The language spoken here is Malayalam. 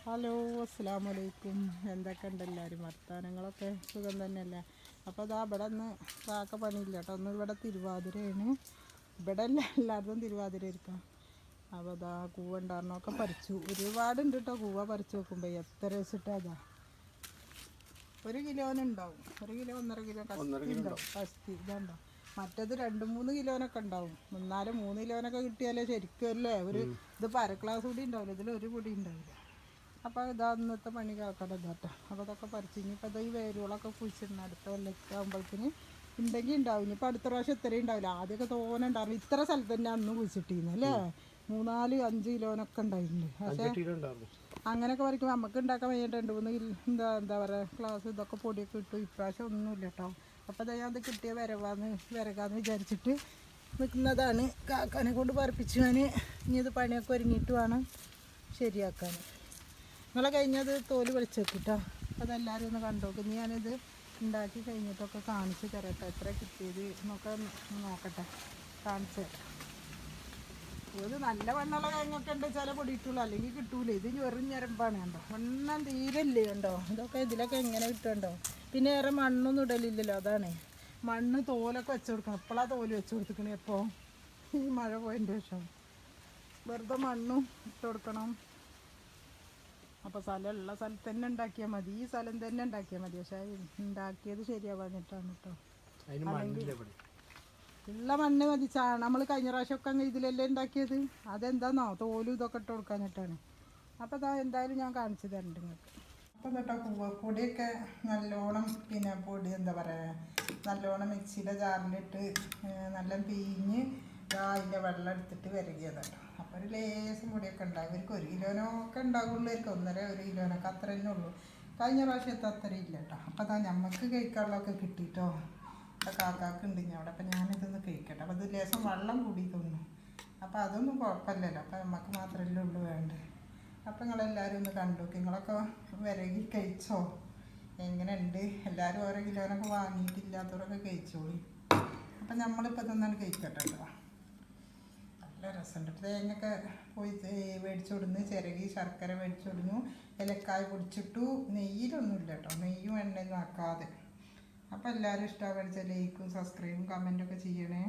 ഹലോ, അസ്സലാമു അലൈക്കും. എന്തൊക്കെയുണ്ട് എല്ലാവരും വർത്താനങ്ങളൊക്കെ? സുഖം തന്നെയല്ലേ? അപ്പോൾ അതാ ഇവിടെ ഒന്ന് കാക്ക പണിയില്ല കേട്ടോ. ഒന്ന് ഇവിടെ തിരുവാതിരയാണ്. ഇവിടെ അല്ല, എല്ലായിടത്തും തിരുവാതിര ഇരിക്കാം. അപ്പോൾ അതാ കൂവ ഉണ്ടായിരുന്നൊക്കെ പറിച്ചു. ഒരുപാടുണ്ട് കേട്ടോ കൂവ പറിച്ചു നോക്കുമ്പോൾ. എത്ര വെച്ചിട്ടാ അതാ 1 കിലോനുണ്ടാവും. 1 കിലോ 1.5 കിലോ കസ്തി ഉണ്ടാവും. കസ്തി ഇതുണ്ടോ. മറ്റത് 2-3 കിലോനൊക്കെ ഉണ്ടാവും. എന്നാലും 3 കിലോനൊക്കെ കിട്ടിയാലേ ശരിക്കും അല്ലേ ഇതിപ്പോൾ അര ക്ലാസ് കൂടി ഉണ്ടാവില്ല, ഇതിലൊരു പൊടി ഉണ്ടാവില്ല. അപ്പോൾ ഇതാ ഇന്നത്തെ പണി കാക്കട ഇതാട്ടോ. അപ്പോൾ അതൊക്കെ പറിച്ച് ഇനിയിപ്പോൾ അത് ഈ വേരുകളൊക്കെ കുഴിച്ചിടണം. അടുത്ത കൊല്ലത്ത് ആകുമ്പോഴത്തേന് ഉണ്ടെങ്കിൽ ഉണ്ടാവും. ഇനിയിപ്പോൾ അടുത്ത പ്രാവശ്യം ഇത്രയും ഉണ്ടാവില്ല. ആദ്യമൊക്കെ തോനെ ഉണ്ടാവില്ല. ഇത്ര സ്ഥലത്ത് തന്നെ അന്ന് കുഴിച്ചിട്ടിരുന്നു അല്ലേ. 3-4-5 കിലോനൊക്കെ ഉണ്ടായിട്ടുണ്ട്. പക്ഷേ അങ്ങനെയൊക്കെ പറിക്കുമ്പോൾ നമുക്ക് ഉണ്ടാക്കാൻ വേണ്ടിയിട്ട് 2-3 കിലോ എന്താ പറയുക ക്ലാസ് ഇതൊക്കെ പൊടിയൊക്കെ ഇട്ടു. ഇപ്രാവശ്യം ഒന്നുമില്ല കേട്ടോ. അപ്പോൾ അത് ഞാൻ അത് കിട്ടിയ വിറകാന്ന് വിചാരിച്ചിട്ട് നിൽക്കുന്നതാണ്. കാക്കാനെ കൊണ്ട് പറിപ്പിച്ച് ഞാൻ ഇനി ഇത് പണിയൊക്കെ ഒരുങ്ങിയിട്ട് വേണം ശരിയാക്കാൻ. നിങ്ങളെ കഴിഞ്ഞത് തോല് വെളിച്ചേക്കിട്ടോ. അപ്പോൾ അതെല്ലാവരും ഒന്ന് കണ്ടോക്കും. ഇനി ഞാനിത് ഉണ്ടാക്കി കഴിഞ്ഞിട്ടൊക്കെ കാണിച്ച് തരട്ടെ. എത്ര കിട്ടിയത് എന്നൊക്കെ നോക്കട്ടെ, കാണിച്ച് തരാം. ഇത് നല്ല വണ്ണമുള്ള കഴിഞ്ഞൊക്കെ ഉണ്ട് ചില പൊടിയിട്ടുള്ളൂ, അല്ലെങ്കിൽ കിട്ടൂല. ഇത് വെറും ഞരമ്പാണ് കണ്ടോ. വണ്ണം തീരല്ലേ കണ്ടോ. ഇതൊക്കെ ഇതിലൊക്കെ എങ്ങനെ കിട്ടുന്നുണ്ടോ. പിന്നെ വേറെ മണ്ണൊന്നും ഇടലില്ലല്ലോ, അതാണ്. മണ്ണ് തോലൊക്കെ വെച്ച് കൊടുക്കണം. എപ്പോഴാണ് തോല് വെച്ച് കൊടുത്തിക്കണേ? എപ്പോൾ ഈ മഴ പോയതിൻ്റെ ശേഷം വെറുതെ മണ്ണും ഇട്ട് കൊടുക്കണം. അപ്പോൾ സ്ഥലമുള്ള സ്ഥലത്ത് തന്നെ ഉണ്ടാക്കിയാൽ മതി. ഈ സ്ഥലം തന്നെ ഉണ്ടാക്കിയാൽ മതി. പക്ഷേ ഉണ്ടാക്കിയത് ശരിയാവാഞ്ഞിട്ടാണ് കേട്ടോ. അല്ലെങ്കിൽ ഉള്ള മണ്ണ് മതി. നമ്മൾ കഴിഞ്ഞ പ്രാവശ്യമൊക്കെ അങ്ങ് ഇതിലല്ലേ ഉണ്ടാക്കിയത്. അതെന്താന്നോ തോലും ഇതൊക്കെ ഇട്ട് കൊടുക്കാഞ്ഞിട്ടാണ്. അപ്പോൾ ഇതാ എന്തായാലും ഞാൻ കാണിച്ചു തരണ്ട് നിങ്ങൾക്ക്. അപ്പം കേട്ടോ കൂവപ്പൊടിയൊക്കെ നല്ലോണം പിന്നെ പൊടി എന്താ പറയുക നല്ലോണം മിക്സിയുടെ ജാറിലിട്ട് നല്ല പിഴിഞ്ഞ് അതിൻ്റെ വെള്ളം എടുത്തിട്ട് വിരകിയത് കേട്ടോ. അപ്പോൾ ഒരു ലേശം പൊടിയൊക്കെ ഉണ്ടാകും. ഇവർക്ക് 1 കിലോനൊക്കെ ഉണ്ടാകുള്ളൂ. ഇവർക്ക് 1.5-1 കിലോനൊക്കെ അത്ര തന്നെ ഉള്ളൂ. കഴിഞ്ഞ പ്രാവശ്യത്തെ അത്ര ഇല്ല കേട്ടോ. അപ്പോൾ അതാ നമുക്ക് കഴിക്കാനുള്ളതൊക്കെ കിട്ടിയിട്ടോ. അപ്പോൾ കാക്കാക്ക് ഉണ്ട് ഇനി അവിടെ. അപ്പോൾ ഞാനിതൊന്ന് കഴിക്കട്ടെ. അപ്പോൾ ഇത് ലേശം വെള്ളം കൂടി തോന്നുന്നു. അപ്പോൾ അതൊന്നും കുഴപ്പമില്ലല്ലോ. അപ്പോൾ നമുക്ക് മാത്രമല്ലേ ഉള്ളൂ വേണ്ടത്. അപ്പോൾ നിങ്ങളെല്ലാവരും ഒന്ന് കണ്ടു. നിങ്ങളൊക്കെ വിരകി കഴിച്ചോ? എങ്ങനെ ഉണ്ട്? എല്ലാവരും ഓരോ കിലോനൊക്കെ വാങ്ങിയിട്ടില്ലാത്തവരൊക്കെ കഴിച്ചോളി. അപ്പം നമ്മളിപ്പോൾ ഇതൊന്നാണ് കഴിക്കട്ടെ കേട്ടോ. നല്ല രസമുണ്ട്. തേങ്ങയൊക്കെ പോയി മേടിച്ചു കൊടുന്ന് ചിരകി ശർക്കര മേടിച്ചു കൊടുന്നു. ഏലക്കായ പൊടിച്ചിട്ടു. നെയ്യിലൊന്നുമില്ല കേട്ടോ, നെയ്യും എണ്ണയൊന്നും ആക്കാതെ. അപ്പോൾ എല്ലാവരും ഇഷ്ടമാവുക ലൈക്കും സബ്സ്ക്രൈബും കമൻറ്റൊക്കെ ചെയ്യണേ.